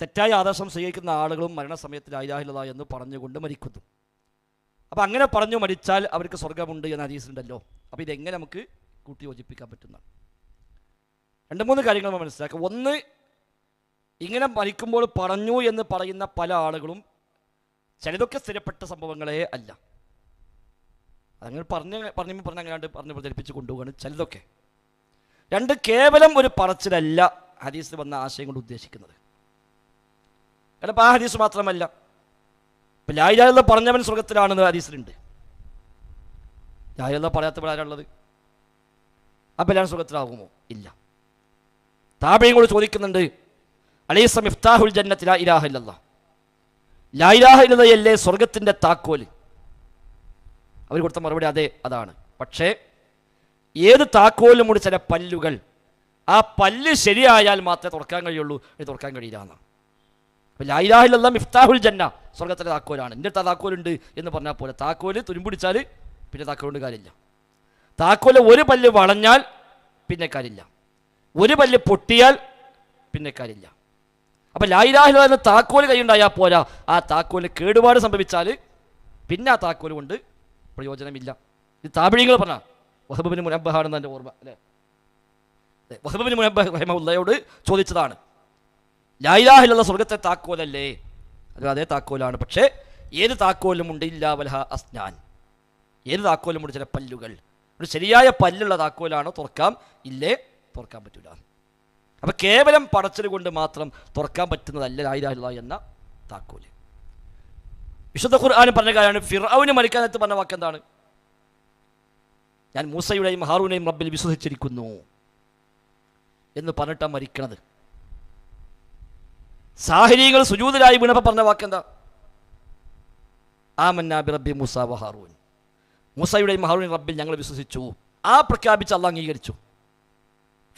തെറ്റായ ആദർശം സ്വീകരിക്കുന്ന ആളുകളും മരണസമയത്ത് ലാ ഇലാഹ ഇല്ലല്ലാഹ് എന്ന് പറഞ്ഞുകൊണ്ട് മരിക്കുന്നു. അപ്പോൾ അങ്ങനെ പറഞ്ഞു മരിച്ചാൽ അവർക്ക് സ്വർഗ്ഗമുണ്ട് എന്ന ഹദീസുണ്ടല്ലോ. അപ്പോൾ ഇതെങ്ങനെ നമുക്ക് കൂട്ടി യോജിപ്പിക്കാൻ പറ്റുന്നതാണ്? 2-3 കാര്യങ്ങൾ നമ്മൾ മനസ്സിലാക്കുക. ഒന്ന്, ഇങ്ങനെ മരിക്കുമ്പോൾ പറഞ്ഞു എന്ന് പറയുന്ന പല ആളുകളും ചിലതൊക്കെ സ്ഥിരപ്പെട്ട സംഭവങ്ങളെ അല്ല, അതങ്ങനെ അങ്ങാണ്ട് പറഞ്ഞ് പ്രചരിപ്പിച്ച് കൊണ്ടുപോവുകയാണ് ചിലതൊക്കെ. 2, കേവലം ഒരു പറച്ചിലല്ല ഹദീസിൽ വന്ന ആശയം കൊണ്ട് ഉദ്ദേശിക്കുന്നത്. കാരണം ആ ഹദീസ് മാത്രമല്ല, ഇപ്പം ലാ ഇലാഹ ഇല്ലല്ലാഹ് പറഞ്ഞവൻ സ്വർഗത്തിലാണെന്ന് ഹദീസിലുണ്ട്. ലാ ഇലാഹ ഇല്ലല്ലാഹ് പറയാത്തവർ ആരാളുള്ളത്? അപ്പം എല്ലാവരും സ്വർഗത്തിലാകുമോ? ഇല്ല. താബഈങ്ങൾ ചോദിക്കുന്നുണ്ട്, അലൈസ മിഫ്താഹുൽ ജന്നത്തി ലാ ഇലാഹ ഇല്ലല്ലാഹ്, ലാ ഇലാഹ ഇല്ലല്ലാഹ് അല്ലേ സ്വർഗത്തിൻ്റെ താക്കോൽ? അവർ കൊടുത്ത മറുപടി അതെ, അതാണ്. പക്ഷേ ഏത് താക്കോലും കൂടി ചില പല്ലുകൾ, ആ പല്ല് ശരിയായാൽ മാത്രമേ തുറക്കാൻ കഴിയുള്ളൂ, ഇത് തുറക്കാൻ കഴിയില്ല എന്നാണ്. അപ്പോൾ ലാ ഇലാഹ ഇല്ലല്ലാഹ് മിഫ്താഹുൽ ജന്ന, സ്വർഗത്തിലെ താക്കോലാണ്. എൻ്റെ താക്കോലുണ്ട് എന്ന് പറഞ്ഞാൽ പോലെ താക്കോല് തുരുമ്പിടിച്ചാൽ പിന്നെ താക്കോലുണ്ട് കാര്യമില്ല. താക്കോല് ഒരു പല്ല് വളഞ്ഞാൽ പിന്നെ കാര്യമില്ല, ഒരു പല്ല് പൊട്ടിയാൽ പിന്നെ കാര്യമില്ല. അപ്പം ലാ ഇലാഹ ഇല്ലല്ലാഹ് താക്കോല് കൈയുണ്ടായാൽ പോരാ, ആ താക്കോലിന് കേടുപാട് സംഭവിച്ചാൽ പിന്നെ ആ താക്കോല് കൊണ്ട് പ്രയോജനമില്ല. ഇത് താബഈങ്ങൾ പറഞ്ഞ വഹബ് ബിൻ മുനബ്ബഹാണെന്ന് എൻ്റെ ഓർമ്മ അല്ലേ, വഹബ് ബിൻ മുനബ്ബഹ് റഹിമഹുല്ലാഹയോട് ചോദിച്ചതാണ്, ലാ ഇലാഹ ഇല്ലല്ലാഹ് സ്വർഗത്തെ താക്കോലല്ലേ? അത് അതേ താക്കോലാണ്, പക്ഷേ ഏത് താക്കോലും ഉണ്ട് ഇല്ലാ വലഹ അസ്നാൻ, ഏത് താക്കോലും ഉണ്ട് ചില പല്ലുകൾ. ഒരു ശരിയായ പല്ലുള്ള താക്കോലാണോ തുറക്കാം, ഇല്ലേ തുറക്കാൻ പറ്റില്ല. അപ്പം കേവലം പടച്ചൽ കൊണ്ട് മാത്രം തുറക്കാൻ പറ്റുന്നതല്ല ലാ ഇലാഹ ഇല്ലല്ലാഹ് എന്ന താക്കോല്. വിശുദ്ധ ഖുർആൻ പറഞ്ഞ കാര്യമാണ്. ഫിർഔന് മരിക്കാനത്ത് പറഞ്ഞ വാക്കെന്താണ്? ഞാൻ മൂസയുടെയും ഹാറൂനെയും റബ്ബിൽ വിശ്വസിച്ചിരിക്കുന്നു എന്ന് പറഞ്ഞിട്ടാണ് മരിക്കണത്. സാഹിരികൾ സുജൂദിലായി വീണപ്പോൾ പറഞ്ഞ വാക്കെന്താ? ആമന്നാ ബിറബ്ബി മൂസ വ ഹാറൂൻ, മൂസയുടെയും ഹാറൂനെയും റബ്ബിൽ ഞങ്ങൾ വിശ്വസിച്ചു. ആ പ്രഖ്യാപിച്ച് അള്ളാഹ് അംഗീകരിച്ചു.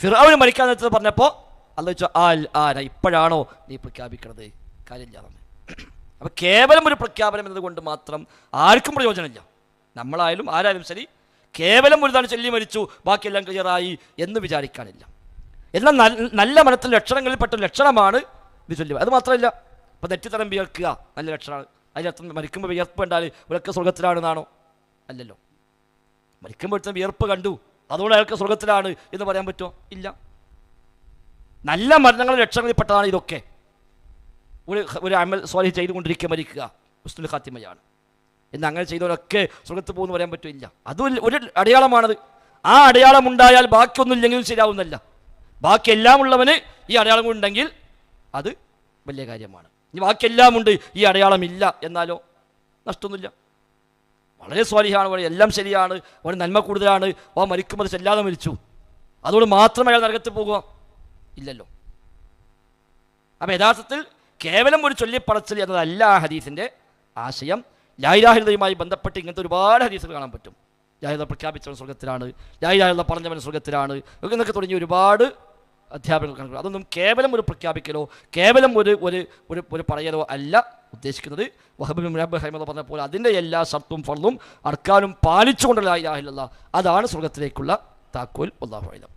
ഫിർഔന് മരിക്കാൻ നേരത്തെ പറഞ്ഞപ്പോൾ അള്ളാഹ് ചോദിച്ചു, ആൽ ആന, ഇപ്പോഴാണോ നീ പ്രഖ്യാപിക്കണത്? കാര്യമില്ല. അപ്പോൾ കേവലം ഒരു പ്രഖ്യാപനം എന്നതുകൊണ്ട് മാത്രം ആർക്കും പ്രയോജനമില്ല. നമ്മളായാലും ആരായാലും ശരി, കേവലം ഒരു താണ് ചൊല്ലി മരിച്ചു ബാക്കിയെല്ലാം ക്ലിയറായി എന്ന് വിചാരിക്കാനില്ല. എന്നാൽ നല്ല മനത്തിൽ ലക്ഷണങ്ങളിൽ പെട്ട ലക്ഷണമാണ് ഇത് ചൊല്ലി. അത് മാത്രമല്ല, ഇപ്പോൾ നെറ്റിത്തരം വിയർക്കുക നല്ല ലക്ഷണമാണ്. അതിനർത്ഥം മരിക്കുമ്പോൾ വിയർപ്പ് കണ്ടാൽ ഇവരൊക്കെ സ്വർഗത്തിലാണെന്നാണോ? അല്ലല്ലോ. മരിക്കുമ്പോൾ ഒരുത്തൻ വിയർപ്പ് കണ്ടു അതുകൊണ്ട് അയാൾക്ക് സ്വർഗത്തിലാണ് എന്ന് പറയാൻ പറ്റുമോ? ഇല്ല. നല്ല മരണങ്ങളുടെ ലക്ഷണങ്ങളിൽ പെട്ടതാണ് ഇതൊക്കെ. ഒരു അമൽ സ്വാലിഹ് ചെയ്തുകൊണ്ടിരിക്കുക മരിക്കുക ഹുസ്നുൽ ഖാത്തിമയാണ് എന്ന് അങ്ങനെ ചെയ്തവരൊക്കെ സ്വർഗത്ത് പോകുമെന്ന് പറയാൻ പറ്റില്ല. അതും ഒരു അടയാളമാണത്. ആ അടയാളം ഉണ്ടായാൽ ബാക്കിയൊന്നും ഇല്ലെങ്കിലും ശരിയാവുന്നല്ല. ബാക്കി എല്ലാം ഉള്ളവന് ഈ അടയാളം ഉണ്ടെങ്കിൽ അത് വലിയ കാര്യമാണ്. ഇനി ബാക്കിയെല്ലാം ഉണ്ട്, ഈ അടയാളം ഇല്ല എന്നാലോ നഷ്ടമൊന്നുമില്ല. വളരെ സ്വാലിഹാണ്, വളരെ എല്ലാം ശരിയാണ്, വളരെ നന്മ കൂടുതലാണ്, മരിക്കുമ്പോൾ ചെല്ലാതെ മരിച്ചു, അതുകൊണ്ട് മാത്രം അയാൾ നരകത്തിൽ പോകുക ഇല്ലല്ലോ. അപ്പം യഥാർത്ഥത്തിൽ കേവലം ഒരു ചൊല്ലിപ്പടച്ചിൽ എന്നതല്ല ആ ഹദീസിൻ്റെ ആശയം. ലാ ഇലാഹ ഇല്ലല്ലാഹുമായി ബന്ധപ്പെട്ട് ഇങ്ങനത്തെ ഒരുപാട് ഹദീസുകൾ കാണാൻ പറ്റും. ലാ ഇലാഹ പ്രഖ്യാപിച്ചവൻ സ്വർഗത്തിലാണ്, ലാ ഇലാഹ ഇല്ലല്ലാഹ് പറഞ്ഞവൻ സ്വർഗത്തിലാണ് എന്നൊക്കെ തുടങ്ങിയ ഒരുപാട് അധ്യാപനങ്ങൾ കണക്കുകൾ. അതൊന്നും കേവലം ഒരു പ്രഖ്യാപിക്കലോ കേവലം ഒരു പറയലോ അല്ല ഉദ്ദേശിക്കുന്നത്. വഹബ് ബിൻ മുനബ്ബഹ് റഹിമഹുല്ലാഹ് പറഞ്ഞ പോലെ അതിൻ്റെ എല്ലാ ഷർത്തും ഫർളും അർക്കാനും പാലിച്ചുകൊണ്ടുള്ള ലാ ഇലാഹ ഇല്ലല്ലാഹ്, അതാണ് സ്വർഗത്തിലേക്കുള്ള താക്കോൽ. വല്ലാഹു അഅലം.